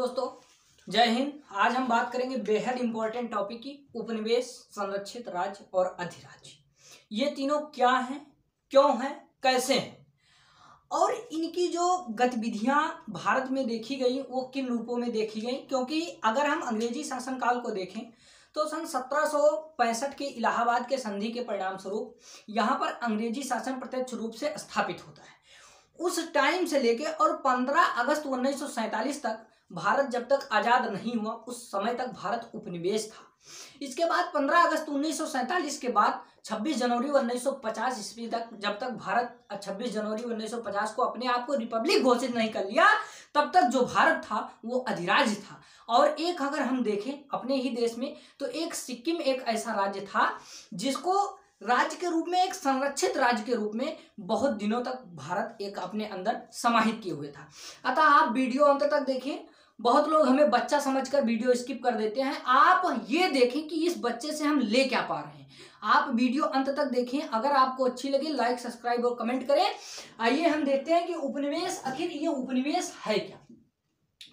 दोस्तों, जय हिंद। आज हम बात करेंगे बेहद इंपॉर्टेंट टॉपिक की, उपनिवेश, संरक्षित राज्य और अधिराज्य। ये तीनों क्या हैं, क्यों हैं, कैसे हैं और इनकी जो गतिविधियां भारत में देखी गई वो किन रूपों में देखी गई। क्योंकि अगर हम अंग्रेजी शासनकाल को देखें तो सन 1765 के इलाहाबाद के संधि के परिणाम स्वरूप यहाँ पर अंग्रेजी शासन प्रत्यक्ष रूप से स्थापित होता है। उस टाइम से लेके और 15 अगस्त 1947 तक भारत जब तक आज़ाद नहीं हुआ उस समय तक भारत उपनिवेश था। इसके बाद 15 अगस्त 1947 के बाद 26 जनवरी 1950 ईस्वी तक, जब तक भारत 26 जनवरी 1950 को अपने आप को रिपब्लिक घोषित नहीं कर लिया, तब तक जो भारत था वो अधिराज्य था। और एक अगर हम देखें अपने ही देश में तो एक सिक्किम एक ऐसा राज्य था जिसको राज्य के रूप में, एक संरक्षित राज्य के रूप में बहुत दिनों तक भारत एक अपने अंदर समाहित किए हुए था। अतः आप वीडियो अंत तक देखें। बहुत लोग हमें बच्चा समझकर वीडियो स्किप कर देते हैं। आप ये देखें कि इस बच्चे से हम ले क्या पा रहे हैं। आप वीडियो अंत तक देखें। अगर आपको अच्छी लगे लाइक, सब्सक्राइब और कमेंट करें। आइए हम देखते हैं कि उपनिवेश, आखिर ये उपनिवेश है क्या।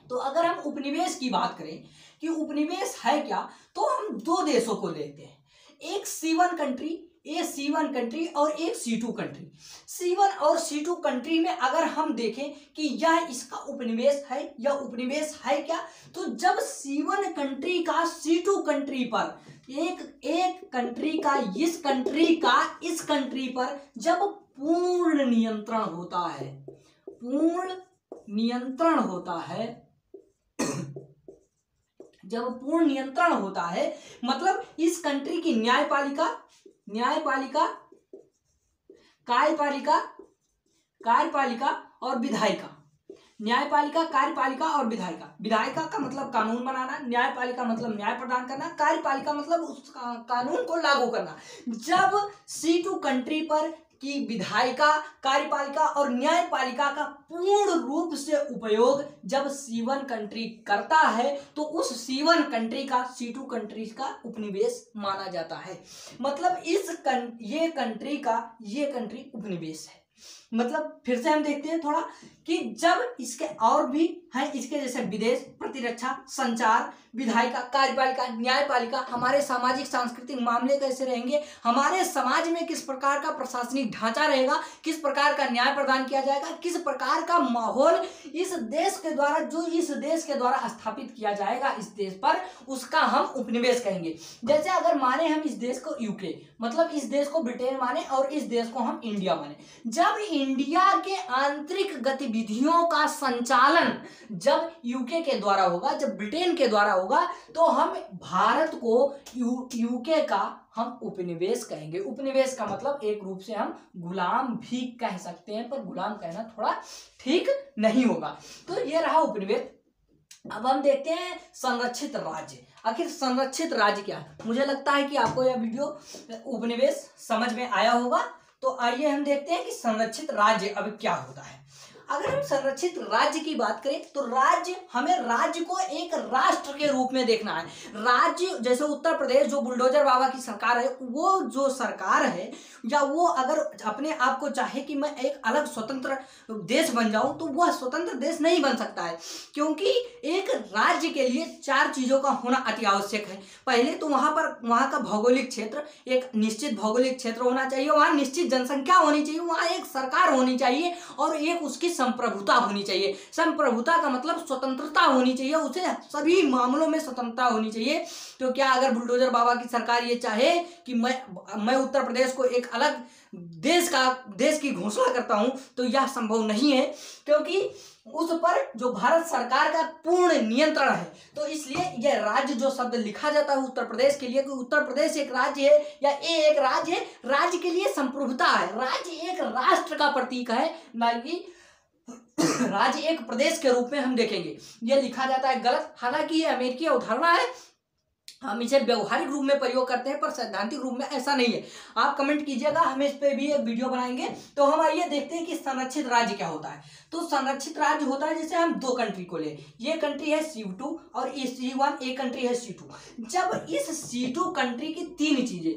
तो अगर हम उपनिवेश की बात करें कि उपनिवेश है क्या, तो हम दो देशों को लेते हैं, एक C1 कंट्री, ये C1 कंट्री और एक C2 कंट्री। C1 और C2 कंट्री में अगर हम देखें कि यह इसका उपनिवेश है या उपनिवेश है क्या, तो जब C1 कंट्री का C2 कंट्री पर एक कंट्री का इस कंट्री पर जब पूर्ण नियंत्रण होता है, जब पूर्ण नियंत्रण होता है मतलब इस कंट्री की न्यायपालिका, कार्यपालिका और विधायिका। न्यायपालिका, कार्यपालिका और विधायिका। विधायिका का मतलब कानून बनाना, न्यायपालिका मतलब न्याय प्रदान करना, कार्यपालिका मतलब उस कानून को लागू करना। जब C2 कंट्री पर की विधायिका, कार्यपालिका और न्यायपालिका का पूर्ण रूप से उपयोग जब C1 कंट्री करता है तो उस C1 कंट्री का C2 कंट्री का उपनिवेश माना जाता है। मतलब ये कंट्री उपनिवेश है। मतलब फिर से हम देखते हैं थोड़ा कि जब इसके और भी हैं, इसके जैसे विदेश, प्रतिरक्षा, संचार, विधायिका, कार्यपालिका, न्यायपालिका, हमारे सामाजिक सांस्कृतिक मामले कैसे रहेंगे, हमारे समाज में किस प्रकार का प्रशासनिक ढांचा रहेगा, किस प्रकार का न्याय प्रदान किया जाएगा, किस प्रकार का माहौल इस देश के द्वारा स्थापित किया जाएगा इस देश पर, उसका हम उपनिवेश कहेंगे। जैसे अगर माने हम इस देश को यूके, मतलब इस देश को ब्रिटेन माने और इस देश को हम इंडिया माने, जब इंडिया के आंतरिक गतिविधियों का संचालन जब यूके के द्वारा होगा, जब ब्रिटेन के द्वारा होगा, तो हम भारत को यूके का हम उपनिवेश कहेंगे। उपनिवेश का मतलब एक रूप से हम गुलाम भी कह सकते हैं, पर गुलाम कहना थोड़ा ठीक नहीं होगा। तो ये रहा उपनिवेश। अब हम देखते हैं संरक्षित राज्य। आखिर संरक्षित राज्य क्या है। मुझे लगता है कि आपको यह वीडियो उपनिवेश समझ में आया होगा। तो आइए हम देखते हैं कि संरक्षित राज्य अब क्या होता है। अगर हम संरक्षित राज्य की बात करें तो हमें राज्य को एक राष्ट्र के रूप में देखना है। राज्य जैसे उत्तर प्रदेश जो बुलडोजर बाबा की सरकार है, वो जो सरकार है या वो अगर अपने आप को चाहे कि मैं एक अलग स्वतंत्र देश बन जाऊं, तो वह स्वतंत्र देश नहीं बन सकता है। क्योंकि एक राज्य के लिए 4 चीजों का होना अति आवश्यक है। पहले तो वहां का भौगोलिक क्षेत्र, एक निश्चित भौगोलिक क्षेत्र होना चाहिए, वहां निश्चित जनसंख्या होनी चाहिए, वहां एक सरकार होनी चाहिए और एक उसकी संप्रभुता होनी चाहिए। संप्रभुता का मतलब स्वतंत्रता होनी चाहिए, उसे सभी मामलों में स्वतंत्रता होनी चाहिए। तो क्या अगर बुलडोजर बाबा की सरकार ये चाहे कि मैं उत्तर प्रदेश को एक अलग देश की घोषणा करता हूं, तो यह संभव नहीं है, क्योंकि उस पर जो भारत सरकार का पूर्ण नियंत्रण है। तो इसलिए यह राज्य जो शब्द लिखा जाता है उत्तर प्रदेश के लिए, कि उत्तर प्रदेश एक राज्य है या ये एक राज्य है, राज्य के लिए संप्रभुता है। राज्य एक राष्ट्र का प्रतीक है, ना कि राज्य एक प्रदेश के रूप में हम देखेंगे। यह लिखा जाता है गलत, हालांकि ये अमेरिकी अवधारणा है, हम इसे व्यवहारिक रूप में प्रयोग करते हैं, पर सैद्धांतिक रूप में ऐसा नहीं है। आप कमेंट कीजिएगा, हम इस पे भी एक वीडियो बनाएंगे। तो हम आइए देखते हैं कि संरक्षित राज्य क्या होता है। तो संरक्षित राज्य होता है, जैसे हम 2 कंट्री को ले, ये कंट्री है C2 और ये C1, एक कंट्री है C2। जब इस C2 कंट्री की 3 चीजें,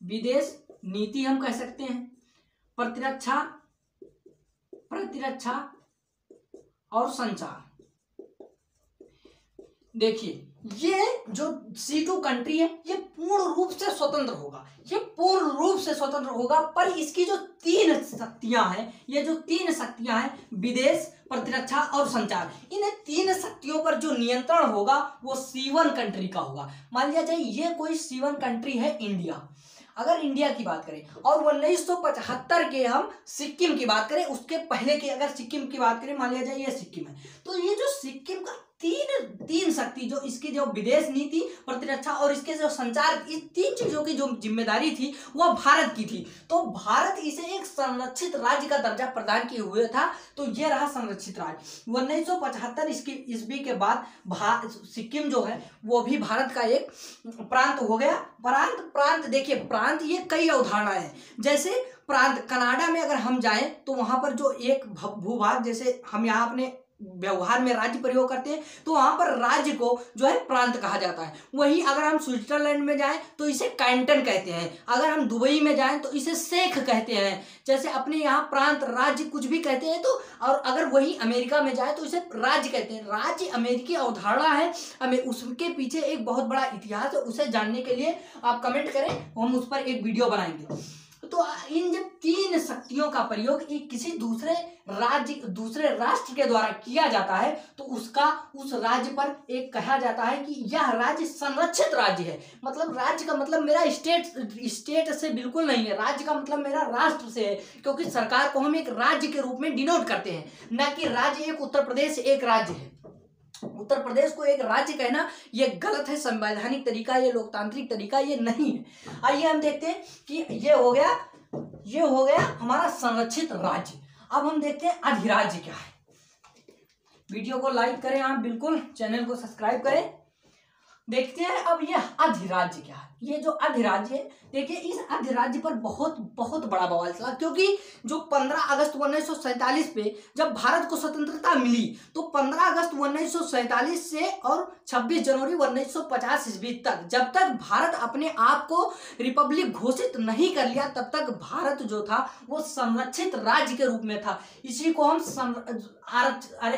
विदेश नीति हम कह सकते हैं, प्रतिरक्षा और संचार। देखिए, ये जो C2 कंट्री है ये पूर्ण रूप से स्वतंत्र होगा, ये पूर्ण रूप से स्वतंत्र होगा, पर इसकी जो तीन शक्तियां हैं, ये जो तीन शक्तियां हैं, विदेश, प्रतिरक्षा और संचार, इन तीन शक्तियों पर जो नियंत्रण होगा वो C1 कंट्री का होगा। मान लिया जाए ये कोई C1 कंट्री है इंडिया, अगर इंडिया की बात करें और 1975 के हम सिक्किम की बात करें, उसके पहले के अगर सिक्किम की बात करें, मान लिया जाए ये सिक्किम है, तो ये जो सिक्किम का तीन शक्ति, जो इसकी जो विदेश नीति, प्रतिरक्षा और इसके जो संचार, इस तीन चीजों की जो जिम्मेदारी थी वह भारत की थी। तो भारत इसे एक संरक्षित राज्य का दर्जा प्रदान किए हुए था, तो ये रहा संरक्षित राज्य। 1975 ईस्वी के बाद सिक्किम जो है वो भी भारत का एक प्रांत हो गया। प्रांत देखिए, प्रांत ये कई अवधारणाएं हैं। जैसे प्रांत, कनाडा में अगर हम जाएं तो वहां पर जो एक भूभाग, जैसे हम यहाँ अपने व्यवहार में राज्य प्रयोग करते हैं, तो वहां पर राज्य को जो है प्रांत कहा जाता है। वहीं अगर हम स्विट्जरलैंड में जाएं तो इसे कैंटन कहते हैं, अगर हम दुबई में जाएं तो इसे शेख कहते हैं। जैसे अपने यहाँ प्रांत, राज्य कुछ भी कहते हैं, तो और अगर वही अमेरिका में जाए तो इसे राज्य कहते हैं। राज्य अमेरिकी अवधारणा है, हमें उसके पीछे एक बहुत बड़ा इतिहास है, उसे जानने के लिए आप कमेंट करें, हम उस पर एक वीडियो बनाएंगे। तो इन जब तीन शक्तियों का प्रयोग किसी दूसरे राष्ट्र के द्वारा किया जाता है, तो उस राज्य पर एक कहा जाता है कि यह राज्य संरक्षित राज्य है। मतलब राज्य का मतलब मेरा स्टेट से बिल्कुल नहीं है, राज्य का मतलब मेरा राष्ट्र से है, क्योंकि सरकार को हम एक राज्य के रूप में डिनोट करते हैं, न कि राज्य एक उत्तर प्रदेश एक राज्य है। उत्तर प्रदेश को एक राज्य कहना ये गलत है, संवैधानिक तरीका, ये लोकतांत्रिक तरीका ये नहीं है। आइए हम देखते हैं कि ये हो गया हमारा संरक्षित राज्य। अब हम देखते हैं अधिराज्य क्या है। वीडियो को लाइक करें आप, बिल्कुल चैनल को सब्सक्राइब करें। देखते हैं अब ये अधिराज्य क्या है। ये जो अधिराज्य है, देखिए इस अधिराज्य पर बहुत बहुत बड़ा बवाल चला, क्योंकि जो 15 अगस्त 1947 पे जब भारत को स्वतंत्रता मिली, तो 15 अगस्त 1947 से और 26 जनवरी 1950 ईस्वी तक, जब तक भारत अपने आप को रिपब्लिक घोषित नहीं कर लिया, तब तक भारत जो था वो संरक्षित राज्य के रूप में था। इसी को हम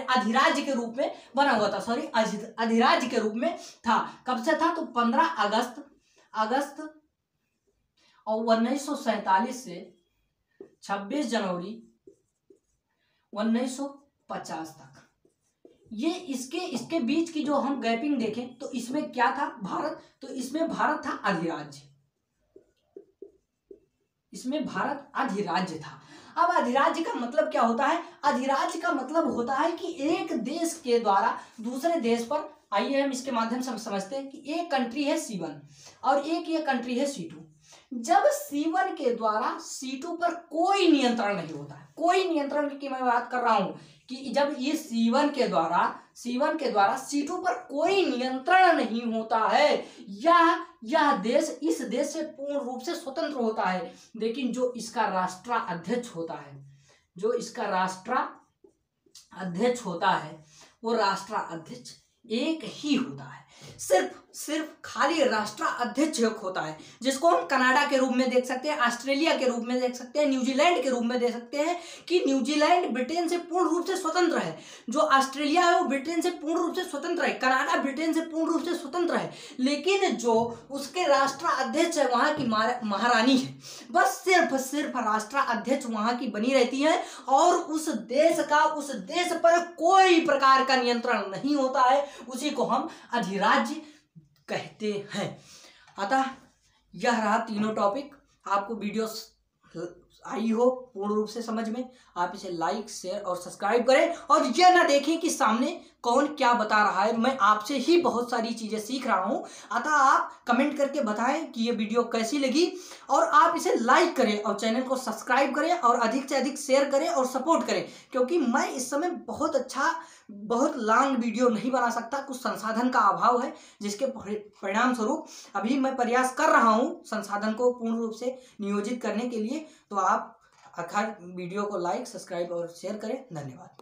अधिराज्य के रूप में बना हुआ था, अधिराज्य के रूप में था। कब से था? तो 15 अगस्त और 1947 से 26 जनवरी 1950 तक। ये इसके बीच की जो हम गैपिंग देखें तो इसमें क्या था? भारत, तो इसमें भारत था अधिराज्य, इसमें भारत अधिराज्य था। अब अधिराज्य का मतलब क्या होता है? अधिराज्य का मतलब होता है कि एक देश के द्वारा दूसरे देश पर, आइए हम इसके माध्यम से समझते हैं कि एक कंट्री है C1 और एक ये कंट्री है C2। जब C1 के द्वारा C2 पर कोई नियंत्रण नहीं होता है, कोई नियंत्रण की मैं बात कर रहा हूं कि जब ये C1 के द्वारा C2 पर कोई नियंत्रण नहीं होता है, यह देश इस देश से पूर्ण रूप से स्वतंत्र होता है। लेकिन जो इसका राष्ट्राध्यक्ष होता है, वो राष्ट्राध्यक्ष एक ही होता है, सिर्फ खाली राष्ट्राध्यक्ष होता है, जिसको हम कनाडा के रूप में देख सकते हैं, ऑस्ट्रेलिया के रूप में देख सकते हैं, न्यूजीलैंड के रूप में देख सकते हैं कि न्यूजीलैंड ब्रिटेन से पूर्ण रूप से स्वतंत्र है, जो ऑस्ट्रेलिया है वो ब्रिटेन से पूर्ण रूप से स्वतंत्र है, कनाडा ब्रिटेन से पूर्ण रूप से स्वतंत्र है। लेकिन जो उसके राष्ट्राध्यक्ष है वहां की महारानी है, बस सिर्फ राष्ट्राध्यक्ष वहां की बनी रहती है और उस देश पर कोई प्रकार का नियंत्रण नहीं होता है। उसी को हम अधिराज्य कहते हैं। अतः यह रहा तीनों टॉपिक। आपको वीडियो आई हो पूर्ण रूप से समझ में, आप इसे लाइक, शेयर और सब्सक्राइब करें और यह ना देखें कि सामने कौन क्या बता रहा है। मैं आपसे ही बहुत सारी चीजें सीख रहा हूं। अतः आप कमेंट करके बताएं कि ये वीडियो कैसी लगी और आप इसे लाइक करें और चैनल को सब्सक्राइब करें और अधिक से अधिक शेयर करें और सपोर्ट करें, क्योंकि मैं इस समय बहुत लॉन्ग वीडियो नहीं बना सकता, कुछ संसाधन का अभाव है, जिसके परिणाम स्वरूप अभी मैं प्रयास कर रहा हूं संसाधन को पूर्ण रूप से नियोजित करने के लिए। तो आप हर वीडियो को लाइक, सब्सक्राइब और शेयर करें। धन्यवाद।